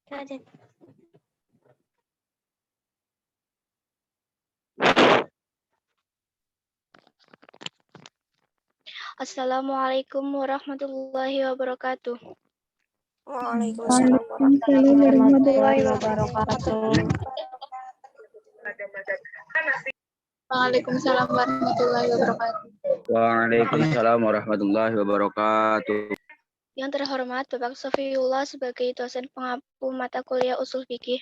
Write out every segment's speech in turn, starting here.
Assalamualaikum warahmatullahi wabarakatuh. Waalaikumsalam Warahmatullahi warahmatullahi wabarakatuh. Waalaikumsalam warahmatullahi wabarakatuh. Waalaikumsalam warahmatullahi wabarakatuh. Yang terhormat Bapak Sofiullah sebagai dosen pengampu mata kuliah Ushul Fikih.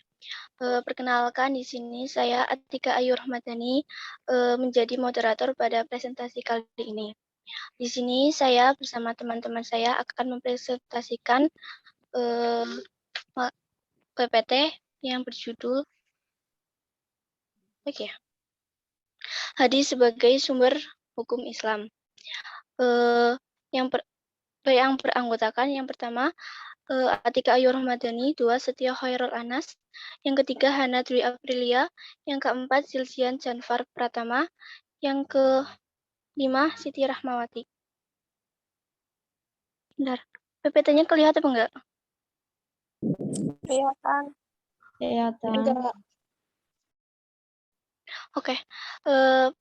Perkenalkan, di sini saya Atika Ayu Rahmadani menjadi moderator pada presentasi kali ini. Di sini saya bersama teman-teman saya akan mempresentasikan PPT yang berjudul Hadis sebagai sumber hukum Islam. Yang beranggotakan yang pertama Atika Ayu Rahmadani, 2 Setia Khairul Anas, yang ketiga Hana Dwi Aprilia, yang keempat Zilzian Janfar Pratama, yang kelima Siti Rahmawati. Bentar, PPT-nya kelihatan apa enggak? Kelihatan. Enggak. Oke,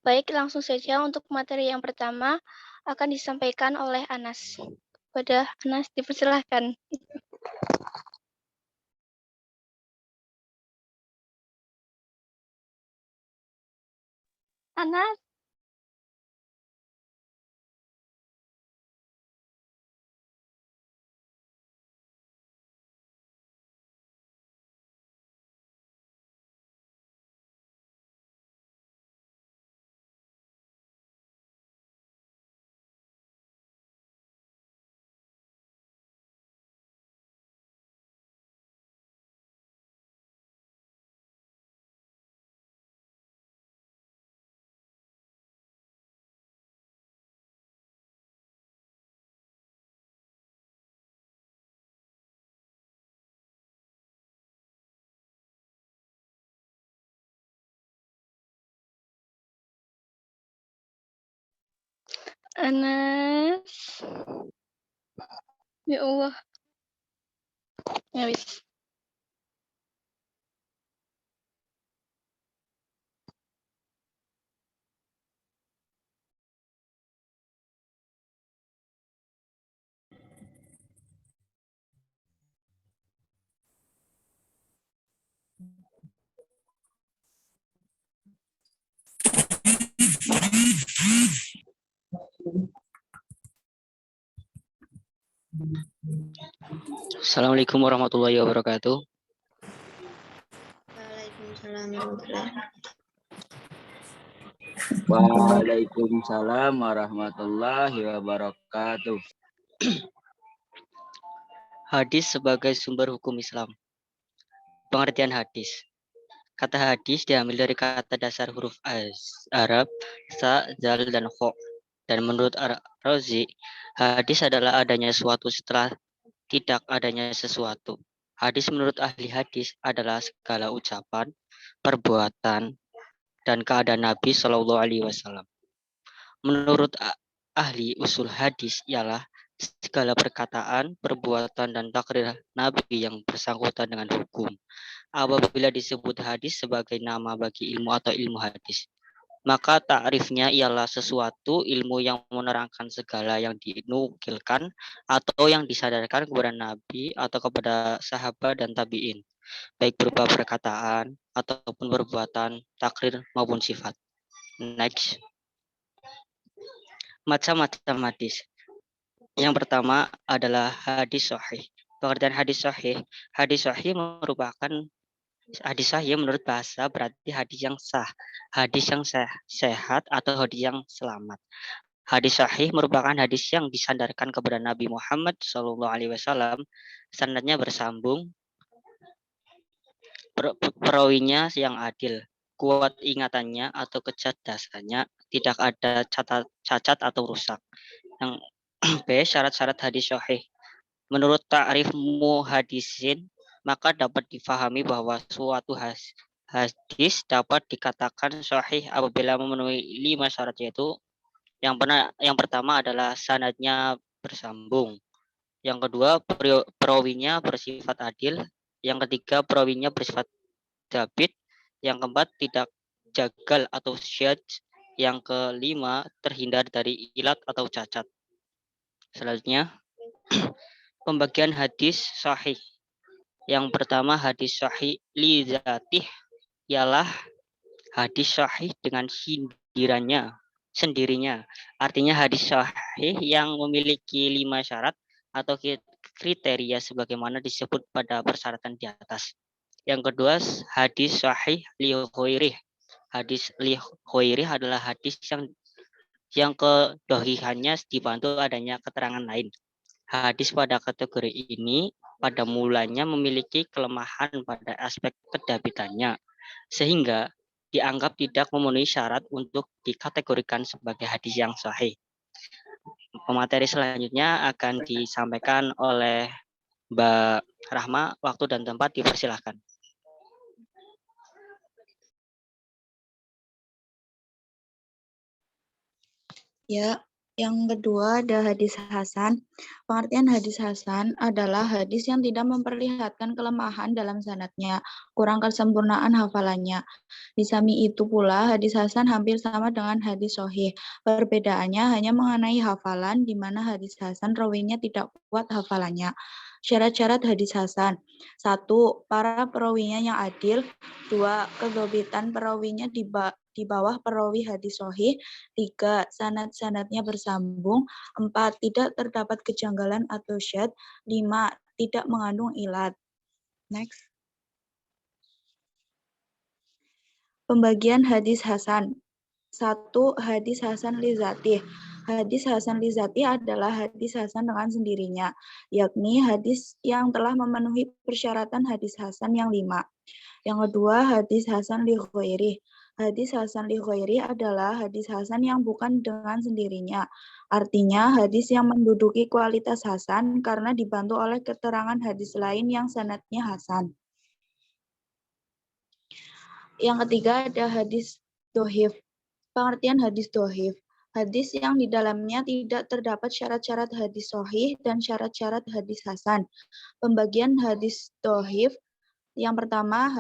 baik, langsung saja untuk materi yang pertama akan disampaikan oleh Anas. Kepada Anas dipersilahkan. Anas. Anas. Ya Allah. Ya wis. Assalamualaikum warahmatullahi wabarakatuh. Waalaikumsalam warahmatullahi wabarakatuh. Waalaikumsalam warahmatullahi wabarakatuh. Hadis sebagai sumber hukum Islam. Pengertian hadis. Kata hadis diambil dari kata dasar huruf Arab, sa, zal, dan kho. Dan menurut Ar-Razi, hadis adalah adanya suatu setelah tidak adanya sesuatu. Hadis menurut ahli hadis adalah segala ucapan, perbuatan, dan keadaan Nabi Shallallahu Alaihi Wasallam. Menurut ahli usul hadis ialah segala perkataan, perbuatan, dan takrir Nabi yang bersangkutan dengan hukum. Apabila disebut hadis sebagai nama bagi ilmu atau ilmu hadis, maka takrifnya ialah sesuatu ilmu yang menerangkan segala yang dinukilkan atau yang disadarkan kepada Nabi atau kepada sahabat dan tabi'in, baik berupa perkataan ataupun perbuatan, takrir maupun sifat. Next. Macam-macam hadis. Yang pertama adalah hadis sahih. Pengertian hadis sahih merupakan hadis sahih menurut bahasa berarti hadis yang sah, hadis yang sehat atau hadis yang selamat. Hadis sahih merupakan hadis yang disandarkan kepada Nabi Muhammad SAW, sanadnya bersambung, perawinya yang adil, kuat ingatannya atau kecerdasannya, tidak ada cacat atau rusak. Yang B, syarat-syarat hadis sahih. Menurut ta'rif muhadisin, maka dapat difahami bahwa suatu hadis dapat dikatakan sahih apabila memenuhi 5 syarat, yaitu yang pertama adalah sanadnya bersambung, yang kedua perawinya bersifat adil, Yang ketiga, perawinya bersifat dabit. Yang keempat, tidak jagal atau syadz. Yang kelima, terhindar dari ilat atau cacat. Selanjutnya, pembagian hadis sahih. Yang pertama, hadis sahih li dzatih ialah hadis sahih dengan sendirinya. Artinya hadis sahih yang memiliki 5 syarat atau kriteria sebagaimana disebut pada persyaratan di atas. Yang kedua, hadis sahih li ghairih. Hadis li ghairih adalah hadis yang kedohihannya dibantu adanya keterangan lain. Hadis pada kategori ini pada mulanya memiliki kelemahan pada aspek kedabitannya, sehingga dianggap tidak memenuhi syarat untuk dikategorikan sebagai hadis yang sahih. Pemateri selanjutnya akan disampaikan oleh Mbak Rahma. Waktu dan tempat dipersilahkan. Ya, yang kedua ada hadis hasan. Pengertian hadis hasan adalah hadis yang tidak memperlihatkan kelemahan dalam sanadnya, kurang kesempurnaan hafalannya. Di samping itu pula, hadis hasan hampir sama dengan hadis sahih. Perbedaannya hanya mengenai hafalan, di mana hadis hasan rawinya tidak kuat hafalannya. Syarat-syarat hadis hasan. 1. Para perawinya yang adil. 2. Kedhabitan perawinya di bawah perawi hadis sahih. 3. Sanad-sanadnya bersambung. 4. Tidak terdapat kejanggalan atau syadz. 5. Tidak mengandung ilat. Next. Pembagian hadis hasan. 1. Hadis hasan li dzatih. Hadis hasan li dzatih adalah hadis hasan dengan sendirinya, yakni hadis yang telah memenuhi persyaratan hadis hasan yang 5. Yang kedua, hadis hasan li ghairih. Hadis hasan li ghairih adalah hadis hasan yang bukan dengan sendirinya. Artinya, hadis yang menduduki kualitas hasan karena dibantu oleh keterangan hadis lain yang sanadnya hasan. Yang ketiga ada hadis dohif. Pengertian hadis dohif. Hadis yang di dalamnya tidak terdapat syarat-syarat hadis sahih dan syarat-syarat hadis hasan. Pembagian hadis dohif. Yang pertama,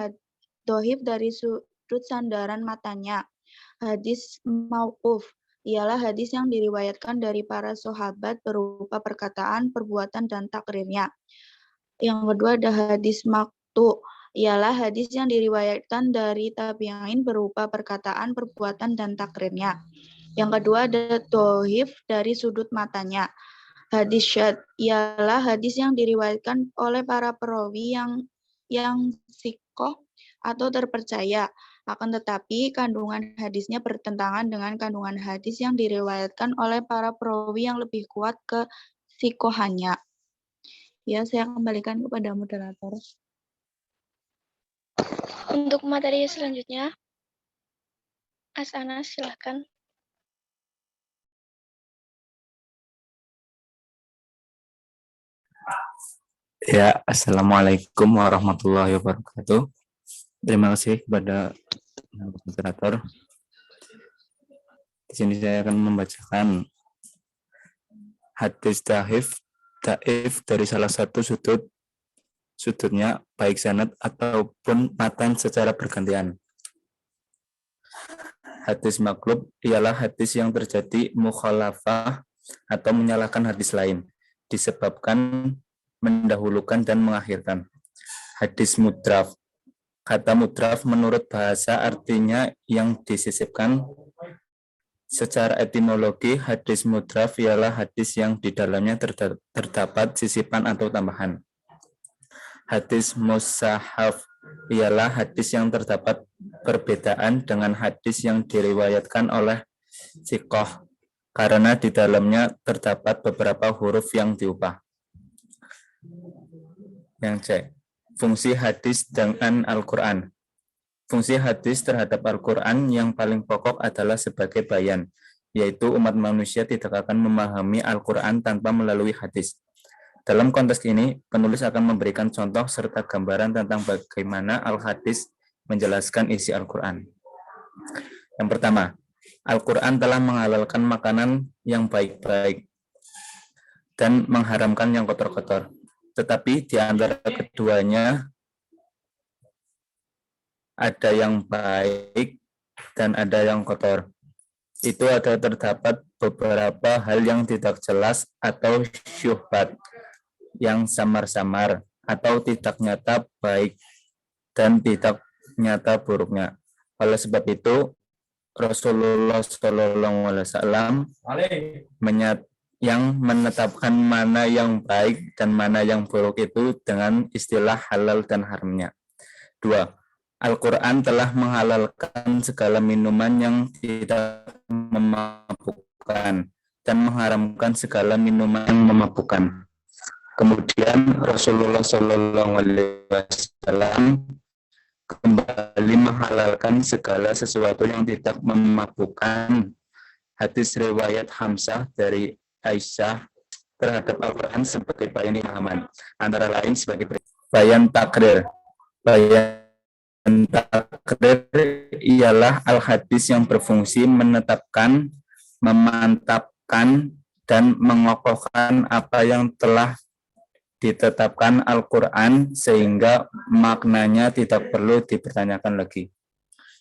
dohif dari sudut sandaran matanya. Hadis mauquf ialah hadis yang diriwayatkan dari para sahabat berupa perkataan, perbuatan, dan takrirnya. Yang kedua ada hadis maqtu, ialah hadis yang diriwayatkan dari tabi'in berupa perkataan, perbuatan, dan takrirnya. Yang kedua ada dohif dari sudut matanya. Hadis syadz ialah hadis yang diriwayatkan oleh para perawi yang sikoh atau terpercaya. Akan tetapi kandungan hadisnya bertentangan dengan kandungan hadis yang diriwayatkan oleh para perawi yang lebih kuat kesikohannya. Ya, saya kembalikan kepada moderator. Untuk materi selanjutnya, Mas Anas, silahkan. Ya, Assalamualaikum warahmatullahi wabarakatuh. Terima kasih kepada moderator. Di sini saya akan membacakan hadis daif dari salah satu sudutnya, baik sanad ataupun matan secara bergantian. Hadis maqlub ialah hadis yang terjadi mukhalafah atau menyalahkan hadis lain, disebabkan mendahulukan dan mengakhirkan. Hadis mudraf. Kata mudraf menurut bahasa artinya yang disisipkan. Secara etimologi, hadis mudraf ialah hadis yang di dalamnya terdapat sisipan atau tambahan. Hadis musahaf ialah hadis yang terdapat perbedaan dengan hadis yang diriwayatkan oleh siqah, karena di dalamnya terdapat beberapa huruf yang diubah. Yang C. Fungsi hadis dengan Al-Quran. Fungsi hadis terhadap Al-Quran yang paling pokok adalah sebagai bayan, yaitu umat manusia tidak akan memahami Al-Quran tanpa melalui hadis. Dalam konteks ini, penulis akan memberikan contoh serta gambaran tentang bagaimana Al-Hadis menjelaskan isi Al-Quran. Yang pertama, Al-Quran telah menghalalkan makanan yang baik-baik dan mengharamkan yang kotor-kotor. Tetapi di antara keduanya ada yang baik dan ada yang kotor. Itu ada terdapat beberapa hal yang tidak jelas atau syubhat yang samar-samar atau tidak nyata baik dan tidak nyata buruknya. Oleh sebab itu, Rasulullah SAW yang menetapkan mana yang baik dan mana yang buruk itu dengan istilah halal dan haramnya. 2. Al-Quran telah menghalalkan segala minuman yang tidak memabukkan dan mengharamkan segala minuman yang memabukkan. Kemudian Rasulullah SAW kembali menghalalkan segala sesuatu yang tidak memabukkan. Hadis riwayat Hamzah dari Aisyah terhadap Al-Quran sebagai bayan pemahaman, antara lain sebagai bayan takrir. Bayan takrir ialah al-hadis yang berfungsi menetapkan, memantapkan, dan mengokohkan apa yang telah ditetapkan Al-Quran sehingga maknanya tidak perlu dipertanyakan lagi.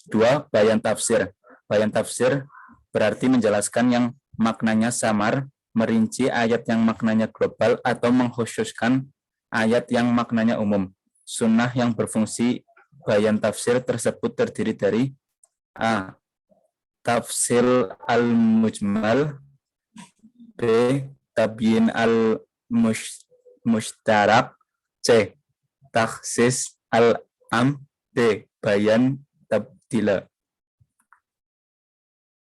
2. Bayan tafsir. Bayan tafsir berarti menjelaskan yang maknanya samar, merinci ayat yang maknanya global, atau mengkhususkan ayat yang maknanya umum. Sunnah yang berfungsi bayan tafsir tersebut terdiri dari A. Tafsir al-mujmal, B. Tabyin al-mushtarak, C. Takhsis al-am, D. Bayan tabdila.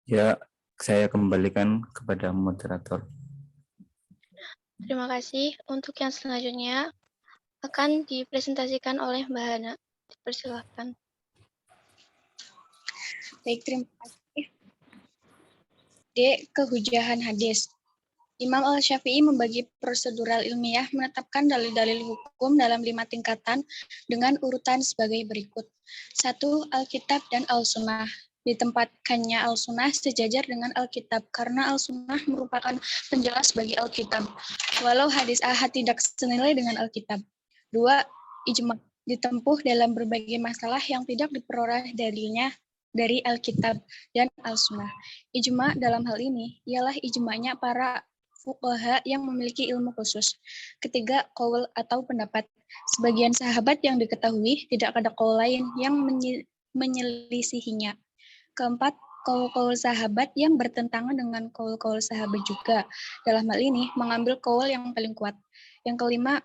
Ya, saya kembalikan kepada moderator. Terima kasih. Untuk yang selanjutnya akan dipresentasikan oleh Mbak Hana. Dipersilakan. Baik, terima kasih. D. Kehujahan hadis. Imam Al-Syafi'i membagi prosedural ilmiah menetapkan dalil-dalil hukum dalam 5 tingkatan dengan urutan sebagai berikut. 1. Alkitab dan Al-Sunnah. Ditempatkannya Al-Sunnah sejajar dengan Alkitab karena Al-Sunnah merupakan penjelas bagi Alkitab, walau hadis ahad tidak senilai dengan Alkitab. 2. Ijma. Ditempuh dalam berbagai masalah yang tidak diperoleh dalilnya dari Alkitab dan Al-Sunnah. Ijma dalam hal ini ialah ijma'nya para fuqaha yang memiliki ilmu khusus. Ketiga, qaul atau pendapat. Sebagian sahabat yang diketahui tidak ada qaul lain yang menyelisihinya. Keempat, qaul-qaul sahabat yang bertentangan dengan qaul-qaul sahabat juga. Dalam hal ini, mengambil qaul yang paling kuat. Yang kelima,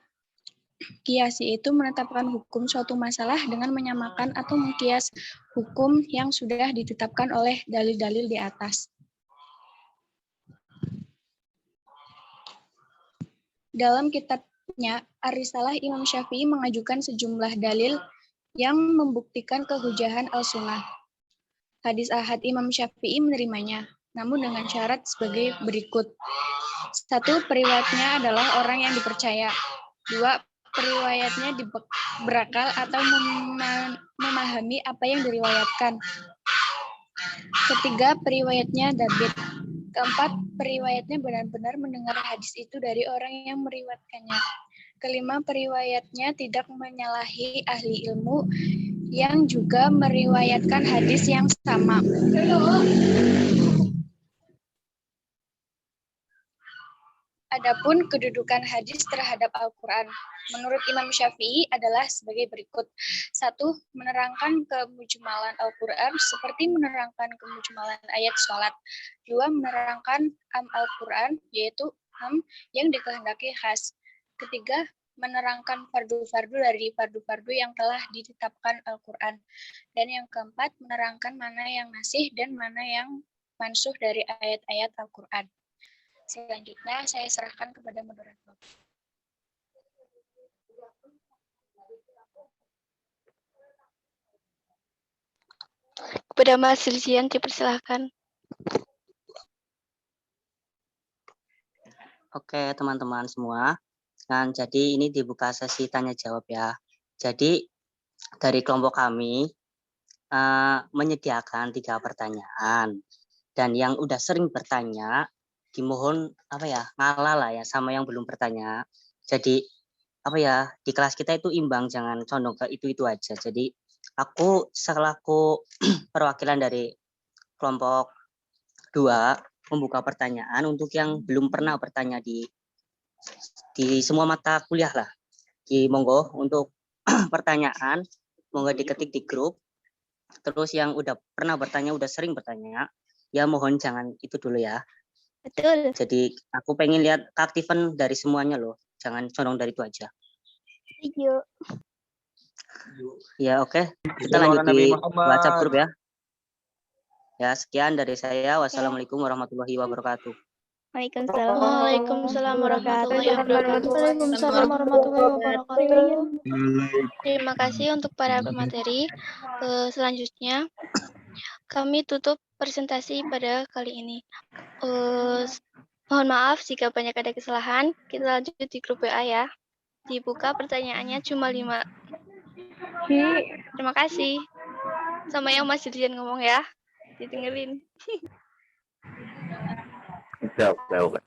kias, yaitu menetapkan hukum suatu masalah dengan menyamakan atau mengkias hukum yang sudah ditetapkan oleh dalil-dalil di atas. Dalam kitabnya Ar-Risalah, Imam Syafi'i mengajukan sejumlah dalil yang membuktikan kehujahan Al-Sunnah. Hadis ahad Imam Syafi'i menerimanya, namun dengan syarat sebagai berikut. 1. Periwayatnya adalah orang yang dipercaya. 2. Periwayatnya berakal atau memahami apa yang diriwayatkan. 3. Periwayatnya dabit. 4. Periwayatnya benar-benar mendengar hadis itu dari orang yang meriwayatkannya. 5. Periwayatnya tidak menyalahi ahli ilmu yang juga meriwayatkan hadis yang sama. Adapun kedudukan hadis terhadap Al-Quran menurut Imam Syafi'i adalah sebagai berikut. 1. Menerangkan kemujmalan Al-Quran seperti menerangkan kemujmalan ayat sholat. 2. Menerangkan Al-Quran, yaitu yang dikehendaki khas. 3. Menerangkan fardu-fardu dari fardu-fardu yang telah ditetapkan Al-Quran. Dan yang keempat, menerangkan mana yang nasih dan mana yang mansuh dari ayat-ayat Al-Quran. Selanjutnya, saya serahkan kepada moderator. Kepada Mas Silzian, dipersilakan. Oke, teman-teman semua. Nah, jadi ini dibuka sesi tanya jawab ya. Jadi dari kelompok kami menyediakan 3 pertanyaan, dan yang udah sering bertanya dimohon ngalah lah ya sama yang belum bertanya. Jadi di kelas kita itu imbang, jangan condong ke itu aja. Jadi Aku selaku perwakilan dari kelompok 2 membuka pertanyaan untuk yang belum pernah bertanya di semua mata kuliah lah. Monggo untuk pertanyaan, monggo diketik di grup. Terus yang udah pernah bertanya, udah sering bertanya, ya mohon jangan itu dulu ya. Betul. Jadi aku pengen lihat keaktifan dari semuanya loh. Jangan condong dari itu aja. Setuju. Ya oke. Kita lanjut di WhatsApp grup ya. Ya sekian dari saya. Wassalamualaikum warahmatullahi wabarakatuh. Waalaikumsalam warahmatullahi wabarakatuh. Waalaikumsalam warahmatullahi wabarakatuh. Terima kasih untuk para pemateri. Selanjutnya, kami tutup presentasi pada kali ini. Mohon maaf jika banyak ada kesalahan. Kita lanjut di grup WA ya. Dibuka pertanyaannya cuma 5. Terima kasih. Sama yang masih izin ngomong ya. Didengerin. Oke.